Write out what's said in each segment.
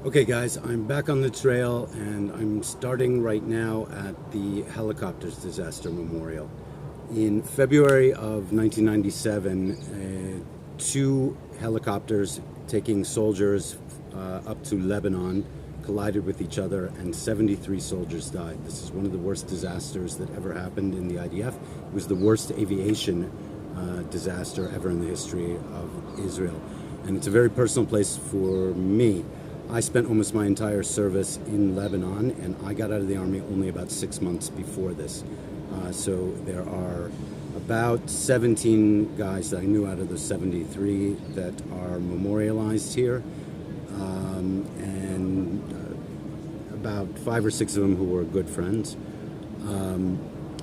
Okay guys, I'm back on the trail and I'm starting right now at the Helicopters Disaster Memorial. In February of 1997, two helicopters taking soldiers up to Lebanon collided with each other and 73 soldiers died. This is one of the worst disasters that ever happened in the IDF. It was the worst aviation disaster ever in the history of Israel. And it's a very personal place for me. I spent almost my entire service in Lebanon, and I got out of the Army only about 6 months before this. So there are about 17 guys that I knew out of the 73 that are memorialized here, and about 5 or 6 of them who were good friends.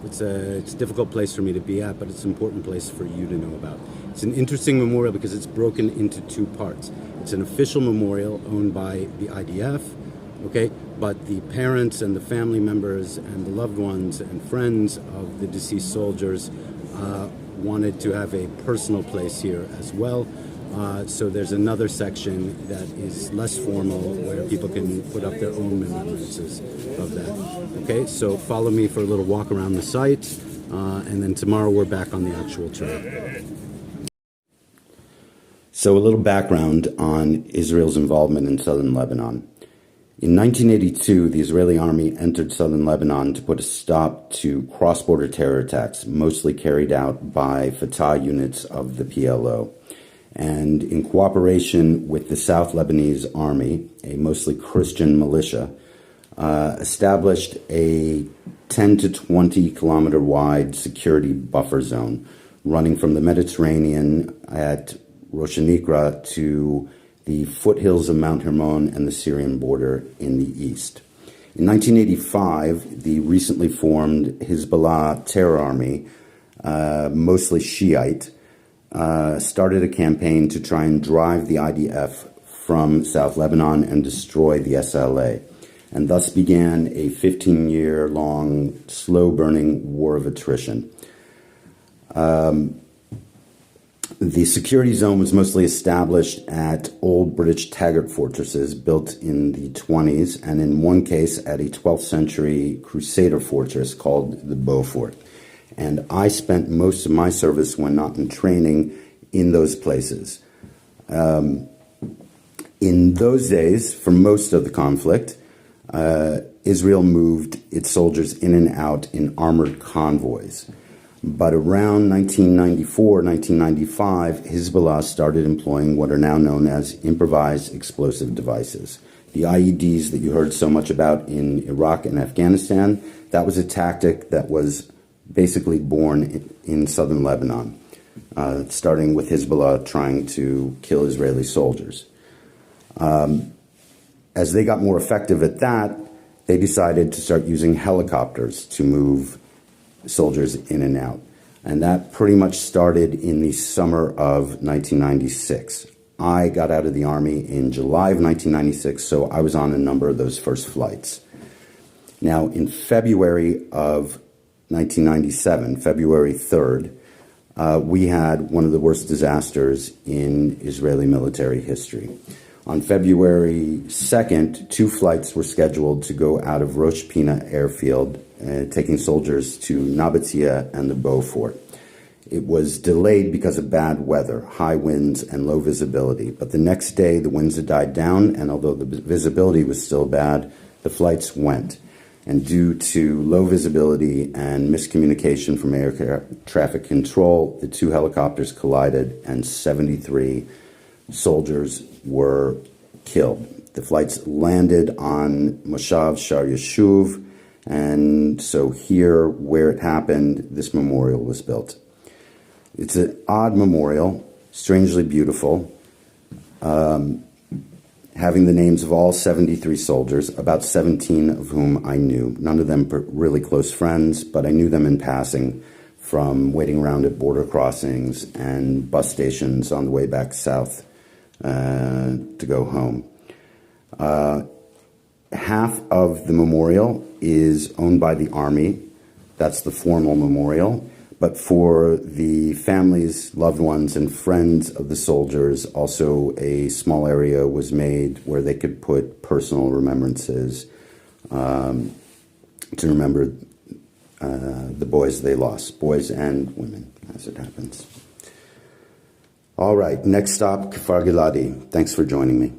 It's a difficult place for me to be at, but it's an important place for you to know about. It's an interesting memorial because it's broken into two parts. It's an official memorial owned by the IDF, okay? But the parents and the family members and the loved ones and friends of the deceased soldiers wanted to have a personal place here as well. So there's another section that is less formal where people can put up their own remembrances of that. Okay, so follow me for a little walk around the site, and then tomorrow we're back on the actual trail. So a little background on Israel's involvement in southern Lebanon. In 1982, the Israeli army entered southern Lebanon to put a stop to cross-border terror attacks, mostly carried out by Fatah units of the PLO. And in cooperation with the South Lebanese Army, a mostly Christian militia, established a 10 to 20 kilometer wide security buffer zone running from the Mediterranean at Rosh Nikra to the foothills of Mount Hermon and the Syrian border in the east. In 1985, the recently formed Hezbollah terror army, mostly Shiite, started a campaign to try and drive the IDF from South Lebanon and destroy the SLA, and thus began a 15-year-long, slow-burning war of attrition. The security zone was mostly established at old British Taggart fortresses built in the 20s, and in one case at a 12th century Crusader fortress called the Beaufort. And I spent most of my service, when not in training, in those places. In those days, for most of the conflict, Israel moved its soldiers in and out in armored convoys. But around 1994, 1995, Hezbollah started employing what are now known as improvised explosive devices. The IEDs that you heard so much about in Iraq and Afghanistan, that was a tactic that was basically born in southern Lebanon, starting with Hezbollah trying to kill Israeli soldiers. As they got more effective at that, they decided to start using helicopters to move soldiers in and out. And that pretty much started in the summer of 1996. I got out of the Army in July of 1996, so I was on a number of those first flights. Now, in February of 1997, February 3rd, we had one of the worst disasters in Israeli military history. On February 2nd, 2 flights were scheduled to go out of Rosh Pina airfield, taking soldiers to Nabatea and the Beaufort. It was delayed because of bad weather, high winds, and low visibility. But the next day, the winds had died down, and although the visibility was still bad, the flights went. And due to low visibility and miscommunication from air traffic control, the 2 helicopters collided, and 73 soldiers were killed. The flights landed on Moshav Sha'ar Yeshuv, and so here, where it happened, this memorial was built. It's an odd memorial, strangely beautiful, having the names of all 73 soldiers, about 17 of whom I knew. None of them really close friends, but I knew them in passing from waiting around at border crossings and bus stations on the way back south to go home. Half of the memorial is owned by the Army. That's the formal memorial. But for the families, loved ones, and friends of the soldiers, also a small area was made where they could put personal remembrances to remember the boys they lost, boys and women, as it happens. All right, next stop, Kfar Giladi. Thanks for joining me.